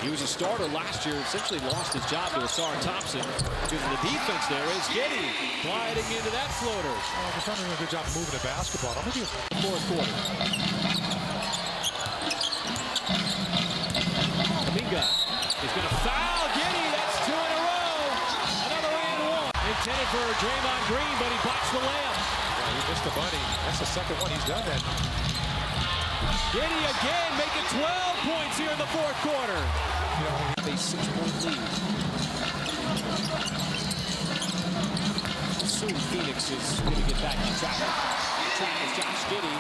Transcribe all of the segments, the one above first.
He was a starter last year, essentially lost his job to Asar Thompson because of the defense there. Is Giddey gliding into that floater. They're trying to do a good job moving the basketball. I'm going to do Fourth quarter. Kaminga is going to foul Giddey. That's 2 in a row. Another and one. Intended for Draymond Green, but he blocks the layup. he missed the money. That's the second one he's done that. Giddey again, making 12 points here in the fourth quarter. A 6-point lead. Soon Phoenix is going to get back on track. Track is Josh Giddey.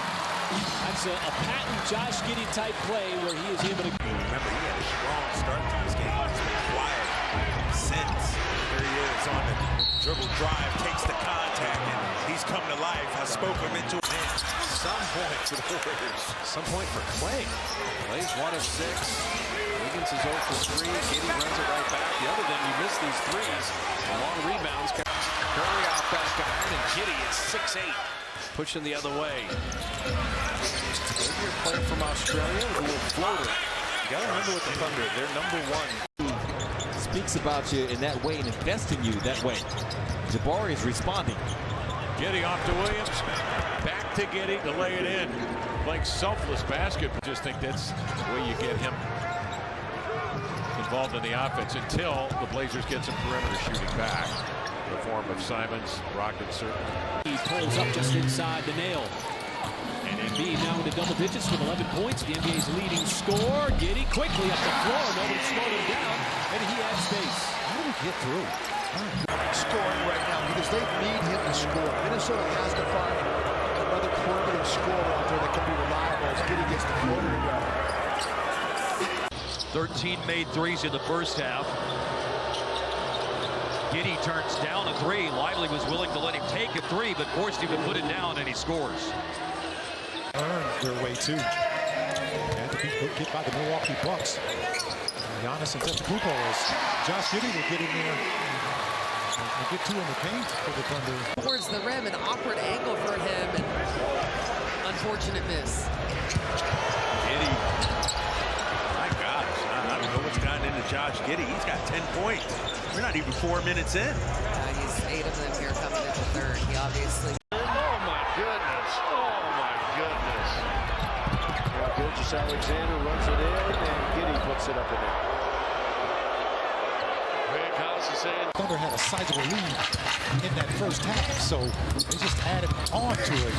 That's a patent Josh Giddey type play where he is able to. Remember, he had a strong start to this game. He's been quiet since. Here he is on the dribble drive, takes the contact, and he's come to life. Has spoken into some point for the Warriors. Some point for Clay. Clay's 1 of 6. Wiggins is 0 for 3. Giddey runs it right back. The other thing, you miss these threes. Long rebounds. Curry off back iron, and Giddey is 6'8". Pushing the other way. Maybe a player from Australia with a little floater. You got to remember with the Thunder, they're #1. Speaks about you in that way and invests in you that way. Jabari is responding. Giddey off to Williams. Back to Giddey to lay it in. Playing selfless basket. I just think that's the way you get him involved in the offense until the Blazers get some perimeter shooting back. In the form of Simons, Brogdon certainly. He pulls up just inside the nail. And Embiid now into double digits with 11 points. The NBA's leading scorer. Giddey quickly up the floor. Nobody slowed him down. And he had space. How did he get through? Scoring right now because they need him to score. Minnesota has to find another perimeter scorer out there that can be reliable as Giddey gets the floater to go. 13 made threes in the first half. Giddey turns down a 3. Lively was willing to let him take a 3, but forced him to put it down, and he scores. Earned their way too. Had to be hit by the Milwaukee Bucks. Giannis and Antetokounmpo as Josh Giddey will get in there and get 2 in the paint for the Thunder. Towards the rim, an awkward angle for him, and unfortunate miss. Giddey. My gosh, I don't know what's gotten into Josh Giddey. He's got 10 points. We're not even 4 minutes in. He's 8 of them here coming into third. He obviously. Oh my goodness. Oh my goodness. Now Gilgeous Alexander runs it in and Giddey puts it up in there. Greg House is saying Thunder had a sizable lead in that first half, so they just added on to it.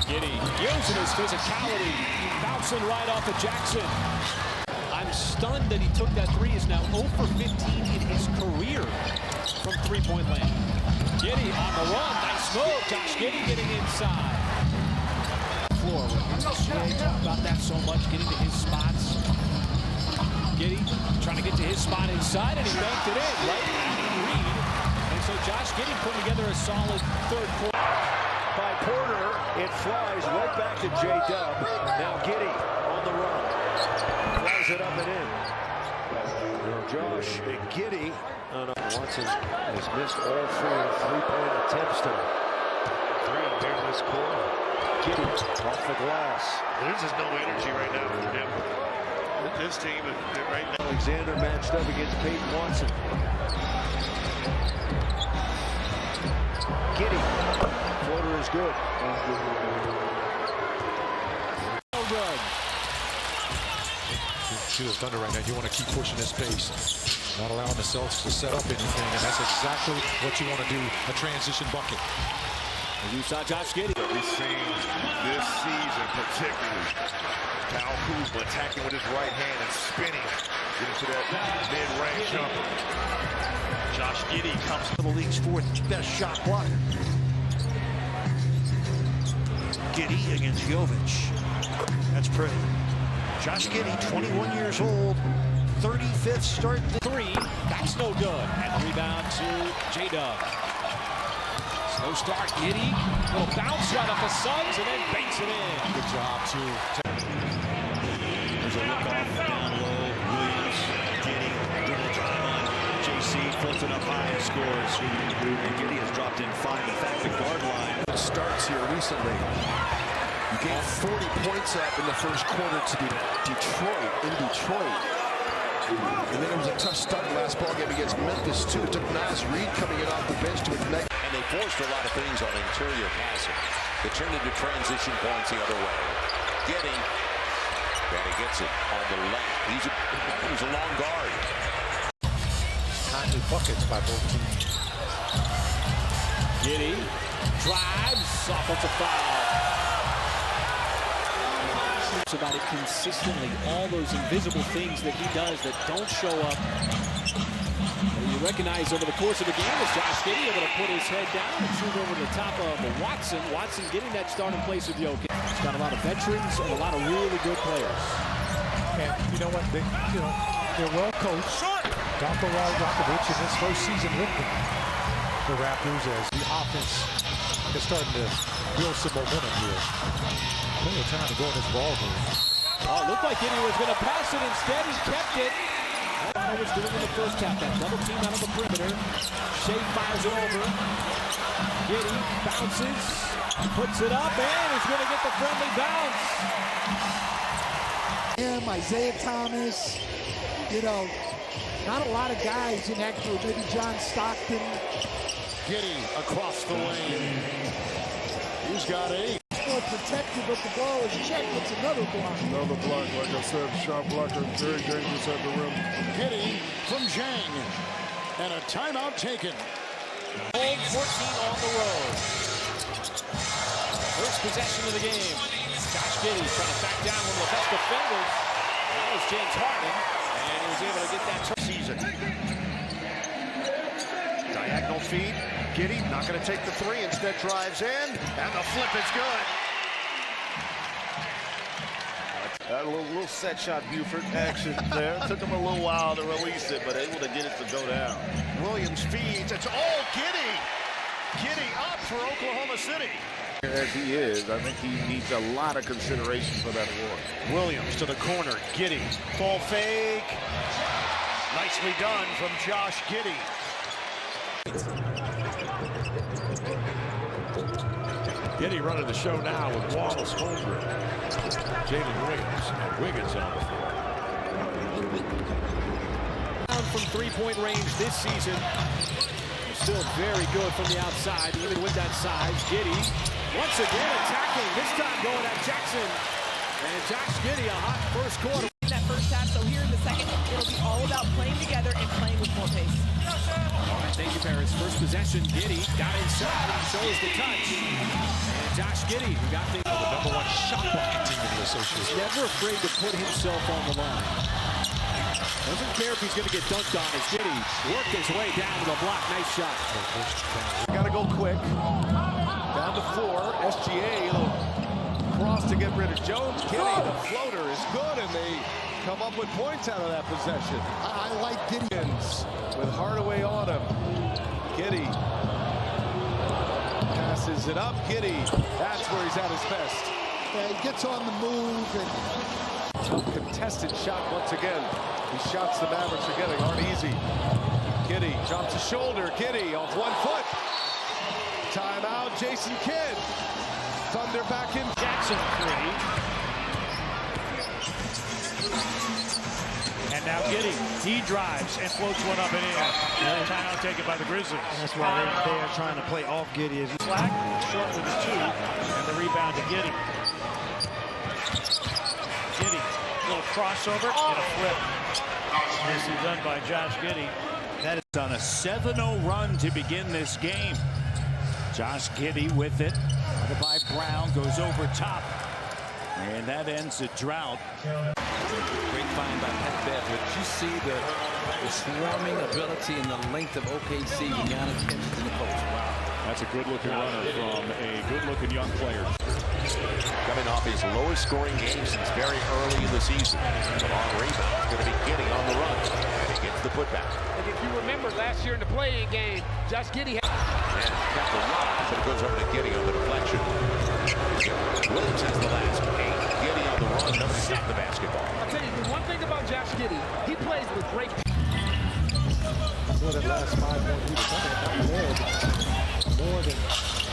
Giddey using his physicality. Bouncing right off of Jackson. I'm stunned that he took that 3. Is now 0 for 15 in his career from three-point land. Giddey on the run. Nice move. Josh Giddey getting inside. Floor. We talk about that so much, getting to his spots. Giddey trying to get to his spot inside, and he banked it in right at Reed. And so Josh Giddey putting together a solid third quarter. by Porter. It flies right back to J-Dub. Now Giddey on the run. Flies it up and in. Josh Giddey. Watson has missed all 4 three-point attempts tonight. 3 on this quarter. Giddey off the glass. There's just no energy right now from him. This team right now. Alexander matched up against Peyton Watson. Giddey. Floater is good. So good. Shooters Thunder right now. You want to keep pushing this pace, not allowing the Celtics to set up anything, and that's exactly what you want to do. A transition bucket. And you saw Josh Giddey. We've seen this season particularly. Kyle Kuzma attacking with his right hand and spinning. Getting to that mid-range jumper. Josh Giddey comes to the league's 4th best shot blocker. Giddey against Jovic. That's pretty. Josh Giddey, 21 years old, 35th start. 3, that's no good. And the rebound to J-Dub. Slow start, Giddey. Little bounce right off the Suns and then banks it in. Good job, too. There's a look off down low. Williams, Giddey, dribble drive on JC, flips it up high and scores. And Giddey has dropped in 5. In fact, the guard line Starts here recently. You gave 40 points up in the first quarter to Detroit, in Detroit. And then it was a tough start last ball game against Memphis, too. It took Nas Reed coming in off the bench to ignite. And they forced a lot of things on interior passing that turned into transition points the other way. Giddey, and he gets it on the left. He's a long guard. Timely buckets by both teams. Giddey drives, offensive foul. About it consistently, all those invisible things that he does that don't show up. And you recognize over the course of the game is Josh Giddey able to put his head down and shoot over the top of Watson. Watson getting that starting place with the OKC. He's got a lot of veterans and a lot of really good players. And you know what? They're well coached. Dr. Rajakovic in his first season with the Raptors as the offense is starting to build some momentum here. Plenty of time to go in this ball game. Oh, it looked like Giddey was going to pass it. Instead, he kept it. That's what I was doing in the first half. That double team out of the perimeter. Shea fires it over. Giddey bounces, puts it up, and he's going to get the friendly bounce. Isaiah Thomas, you know, not a lot of guys in that group. Maybe John Stockton. Giddey across the lane. He's got 8. More protected, but the ball is checked. It's another block. Another block, like I said, shot blocker, very dangerous at the rim. Giddey from Zhang. And a timeout taken. Hold 14 on the road. First possession of the game. Josh Giddey trying to back down one of the best defenders. That was James Harden, and he was able to get that season. Diagonal feed. Giddey not going to take the 3, instead drives in, and the flip is good. A little set shot Buford action there. Took him a little while to release it, but able to get it to go down. Williams feeds. It's all Giddey. Giddey up for Oklahoma City. As he is, I think he needs a lot of consideration for that award. Williams to the corner. Giddey. Ball fake. Nicely done from Josh Giddey. Giddey running the show now with Wallace, Holmgren, Jalen Williams, and Wiggins on the floor. Down from three-point range this season. Still very good from the outside, even with that size. Giddey once again attacking, this time going at Jackson. And Josh Giddey, a hot first quarter. In that first half, so here in the second, it'll be all about playing together and playing with more pace. All right, thank you, Paris. First possession, Giddey got inside and shows the touch. And Josh Giddey, who got the #1 shot bucket team in the association. He's never afraid to put himself on the line. Doesn't care if he's going to get dunked on as Giddey worked his way down to the block. Nice shot. Got to go quick. Down to 4. SGA, little cross to get rid of Jones. Giddey, the floater is good, and they come up with points out of that possession. I like Giddey. With Hardaway on him. Giddey passes it up. Giddey, that's where he's at his best. Yeah, he gets on the move. And tough contested shot once again. These shots the Mavericks are getting aren't easy. Giddey jumps a shoulder. Giddey off 1 foot. Timeout, Jason Kidd. Thunder back in. Jackson 3. And now Giddey, he drives and floats one up and in. Timeout taken by the Grizzlies. That's why they are trying to play off Giddey. Slack, short with the 2, and the rebound to Giddey. Giddey, little crossover and a flip. This is done by Josh Giddey. That is on a 7-0 run to begin this game. Josh Giddey with it. Guarded by Brown, goes over top. And that ends the drought. Great find by Pat Bev. But you see the swarming ability and the length of OKC, the amount of catches in the post. Wow. That's a good-looking runner from a good-looking young player. Coming off his lowest scoring game since very early in the season. The long rebound is going to be Giddey on the run. And he gets the putback. And if you remember last year in the play-in game, Josh Giddey had... And got the lob, but it goes over to Giddey on the deflection. Williams has the last 8. Giddey on the run, doesn't stop the basketball. I'll tell you, the one thing about Josh Giddey, he plays with great... For that last 5 points, he was coming up led more than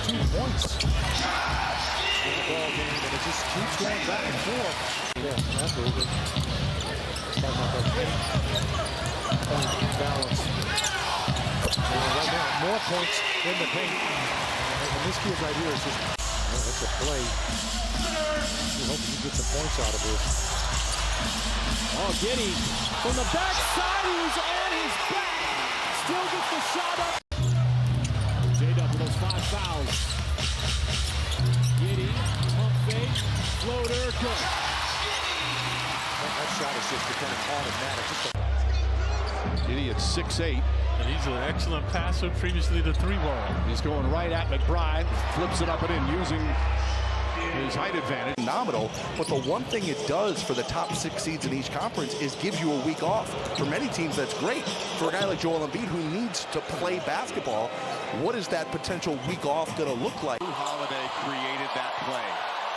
2 points in the ball game, and it just keeps going back and forth. Yeah, that's what it is. points in the paint. And this kid right here is just, that's a play. You're hoping you get some points out of this. Oh, Giddey from the backside, he's on his back. Still gets the shot up. J-Dub with those 5 fouls. Giddey, pump fake, floater, good. That shot is just becoming automatic. Giddey at 6'8". And he's an excellent passer previously to 3-ball. He's going right at McBride, flips it up and in using his height advantage. Phenomenal, but the one thing it does for the top 6 seeds in each conference is gives you a week off. For many teams, that's great. For a guy like Joel Embiid who needs to play basketball, what is that potential week off going to look like? Holiday created that play.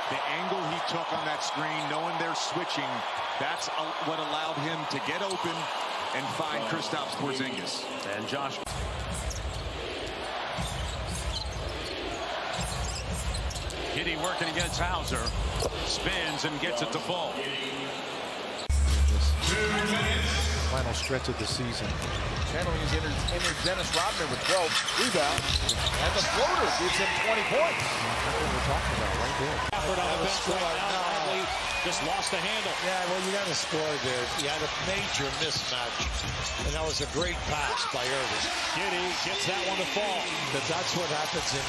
The angle he took on that screen, knowing they're switching, that's what allowed him to get open and find Kristaps Porzingis. And Josh. Giddey working against Hauser. Spins and gets it to fall. Final stretch of the season. Channeling entered Dennis Rodman with 12 rebounds, and the floater gives him 20 points. That's what we're talking about right there. Stafford on the bench right now. Bradley just lost the handle. Yeah, well, you got to score there. You had a major mismatch, and that was a great pass by Irving. Giddey gets that one to fall. But that's what happens in